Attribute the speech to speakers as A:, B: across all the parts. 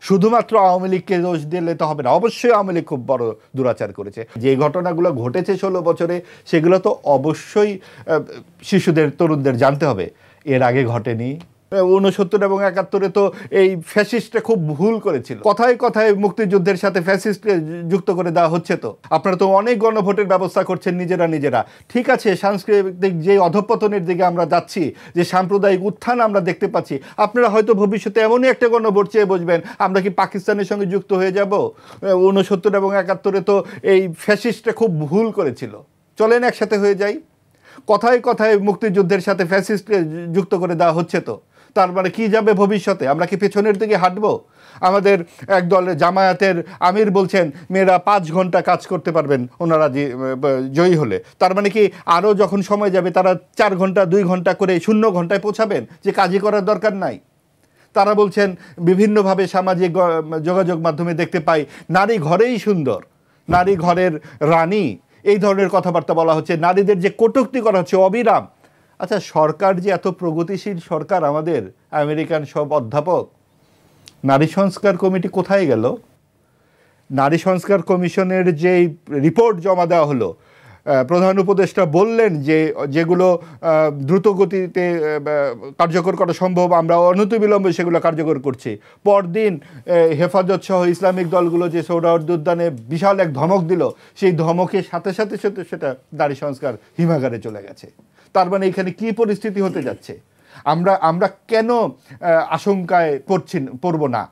A: শুধুমাত্র আওয়ামী লীগকে দোষ দিলে তো হবে না, অবশ্যই আওয়ামী লীগ খুব বড় দুরাচার করেছে। যে ঘটনাগুলো ঘটেছে 16 বছরে সেগুলো তো অবশ্যই শিশুদের তরুণদের জানতে হবে, এর আগে ঘটেনি। 69 এবং 71-এ তো এই ফ্যাসিস্টরা খুব ভুল করেছিল। কথায় কথায় মুক্তিযুদ্ধের সাথে ফ্যাসিস্টকে যুক্ত করে দেওয়া হচ্ছে। তো আপনারা তো অনেক গণভোটের ব্যবস্থা করছেন নিজেরা। ঠিক আছে, সাংস্কৃতিক যে অধঃপতনের দিকে আমরা যাচ্ছি, যে সাম্প্রদায়িক উত্থান আমরা দেখতে পাচ্ছি, আপনারা হয়তো ভবিষ্যতে এমনই একটা গণভোট চেয়ে বসবেন, আমরা কি পাকিস্তানের সঙ্গে যুক্ত হয়ে যাব? 69 এবং 71-এ তো এই ফ্যাসিস্টরা খুব ভুল করেছিল। চলেন একসাথে হয়ে যাই। কথায় কথায় মুক্তিযুদ্ধের সাথে ফ্যাসিস্টকে যুক্ত করে দেওয়া হচ্ছে। তো তার মানে কি যাবে ভবিষ্যতে? আমরা কি পেছনের দিকে হাঁটবো? আমাদের এক দলের জামায়াতের আমির বলছেন মেয়েরা 5 ঘন্টা কাজ করতে পারবেন ওনারা জয়ী হলে। তার মানে কি আরও যখন সময় যাবে তারা 4 ঘন্টা 2 ঘন্টা করে 0 ঘন্টায় পৌঁছাবেন, যে কাজই করার দরকার নাই? তারা বলছেন বিভিন্নভাবে সামাজিক যোগাযোগ মাধ্যমে দেখতে পাই নারী ঘরেই সুন্দর, নারী ঘরের রানী, এই ধরনের কথাবার্তা বলা হচ্ছে। নারীদের যে কটূক্তি করা হচ্ছে অবিরাম। আচ্ছা, সরকার যে এত প্রগতিশীল সরকার আমাদের, আমেরিকান সব অধ্যাপক, নারী সংস্কার কমিটি কোথায় গেল? নারী সংস্কার কমিশনের যে রিপোর্ট জমা দেওয়া হলো, প্রধান উপদেষ্টা বললেন যে যেগুলো দ্রুত গতিতে কার্যকর করা সম্ভব আমরা অনতিবিলম্বে সেগুলো কার্যকর করছি। পরদিন হেফাজত সহ ইসলামিক দলগুলো যে সোহরাওয়ার্দী উদ্যানে বিশাল এক ধমক দিল, সেই ধমকের সাথে সাথে সেটা নারী সংস্কার হিমাগারে চলে গেছে। তার মানে এখানে কি পরিস্থিতি হতে যাচ্ছে? আমরা কেন আশঙ্কায় পড়ব না?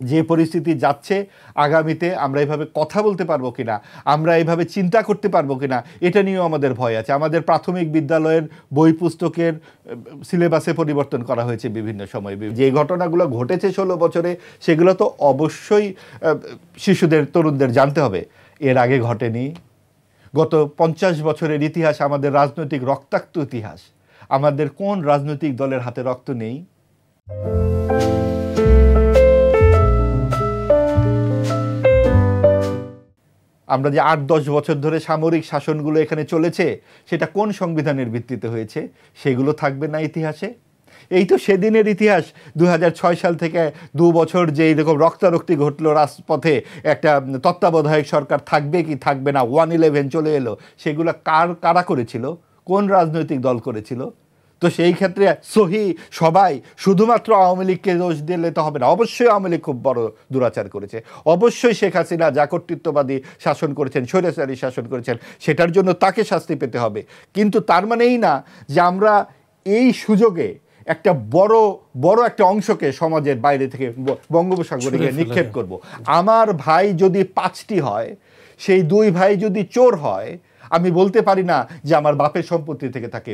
A: যে পরিস্থিতি যাচ্ছে, আগামীতে আমরা এভাবে কথা বলতে পারবো কিনা, আমরা এইভাবে চিন্তা করতে পারবো কিনা, এটা নিয়েও আমাদের ভয় আছে। আমাদের প্রাথমিক বিদ্যালয়ের বই পুস্তকের সিলেবাসে পরিবর্তন করা হয়েছে বিভিন্ন সময়। যে ঘটনাগুলো ঘটেছে 16 বছরে সেগুলো তো অবশ্যই শিশুদের তরুণদের জানতে হবে, এর আগে ঘটেনি। গত 50 বছরের ইতিহাস আমাদের রাজনৈতিক রক্তাক্ত ইতিহাস। আমাদের কোন রাজনৈতিক দলের হাতে রক্ত নেই? আমরা যে 8-10 বছর ধরে সামরিক শাসনগুলো এখানে চলেছে, সেটা কোন সংবিধানের ভিত্তিতে হয়েছে? সেগুলো থাকবে না ইতিহাসে? এই তো সেদিনের ইতিহাস। 2006 সাল থেকে 2 বছর যে এরকম রক্তারক্তি ঘটলো রাজপথে, একটা তত্ত্বাবধায়ক সরকার থাকবে কি থাকবে না, 1/11 চলে এলো, সেগুলো কারা করেছিল? কোন রাজনৈতিক দল করেছিল? তো সেই ক্ষেত্রে সবাই শুধুমাত্র আওয়ামী লীগকে দোষ দিলে তো হবে না, অবশ্যই আওয়ামী লীগ খুব বড় দুরাচার করেছে। অবশ্যই শেখ হাসিনা যা কর্তৃত্ববাদী শাসন করেছেন, স্বৈরাচারী শাসন করেছেন, সেটার জন্য তাকে শাস্তি পেতে হবে। কিন্তু তার মানেই না যে আমরা এই সুযোগে একটা বড় একটা অংশকে সমাজের বাইরে থেকে বঙ্গোপসাগরে গিয়ে নিক্ষেপ করব। আমার ভাই যদি 5টি হয়, সেই 2 ভাই যদি চোর হয়, আমি বলতে পারি না যে আমার বাপের সম্পত্তি থেকে তাকে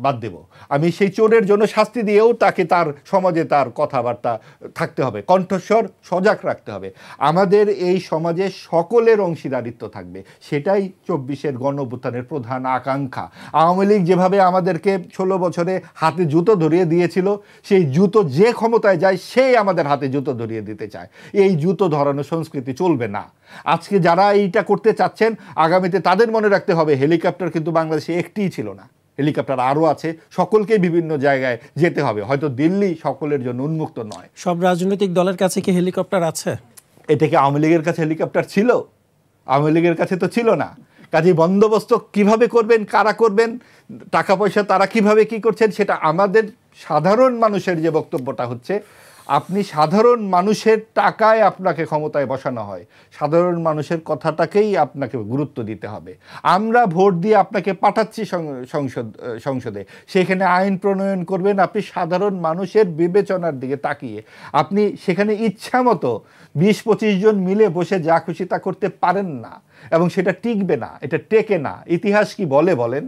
A: বাদ দেব। আমি সেই চোরের জন্য শাস্তি দিয়েও তাকে তার সমাজে তার কথাবার্তা থাকতে হবে, কণ্ঠস্বর সজাগ রাখতে হবে। আমাদের এই সমাজে সকলের অংশীদারিত্ব থাকবে, সেটাই 24-এর গণঅভ্যুত্থানের প্রধান আকাঙ্ক্ষা। আওয়ামী লীগ যেভাবে আমাদেরকে 16 বছরে হাতে জুতো ধরিয়ে দিয়েছিল, সেই জুতো যে ক্ষমতায় যায় সেই আমাদের হাতে জুতো ধরিয়ে দিতে চায়। এই জুতো ধরানো সংস্কৃতি চলবে না। আজকে যারা এইটা করতে চাচ্ছেন, আগামীতে তাদের মনে রাখতে হবে হেলিকপ্টার কিন্তু বাংলাদেশে একটিই ছিল না, হেলিকপ্টার আরও আছে। সকলকে বিভিন্ন জায়গায় যেতে হবে, হয়তো দিল্লি সকলের জন্য উন্মুক্ত নয়।
B: সব রাজনৈতিক দলের কাছে কি হেলিকপ্টার আছে?
A: এটা কি আওয়ামী লীগের কাছে হেলিকপ্টার ছিল? আওয়ামী লীগের কাছে তো ছিল না। কাজেই বন্দোবস্ত কিভাবে করবেন, কারা করবেন, টাকা পয়সা তারা কিভাবে কি করছেন, সেটা আমাদের সাধারণ মানুষের যে বক্তব্যটা হচ্ছে, আপনি সাধারণ মানুষের টাকায় আপনাকে ক্ষমতায় বসানো হয়, সাধারণ মানুষের কথাটাকেই আপনাকে গুরুত্ব দিতে হবে। আমরা ভোট দিয়ে আপনাকে পাঠাচ্ছি সংসদে, সেখানে আইন প্রণয়ন করবেন আপনি সাধারণ মানুষের বিবেচনার দিকে তাকিয়ে। আপনি সেখানে ইচ্ছা মতো 20-25 জন মিলে বসে যা খুশি তা করতে পারেন না, এবং সেটা টিকবে না, এটা টেকে না। ইতিহাস কি বলেন?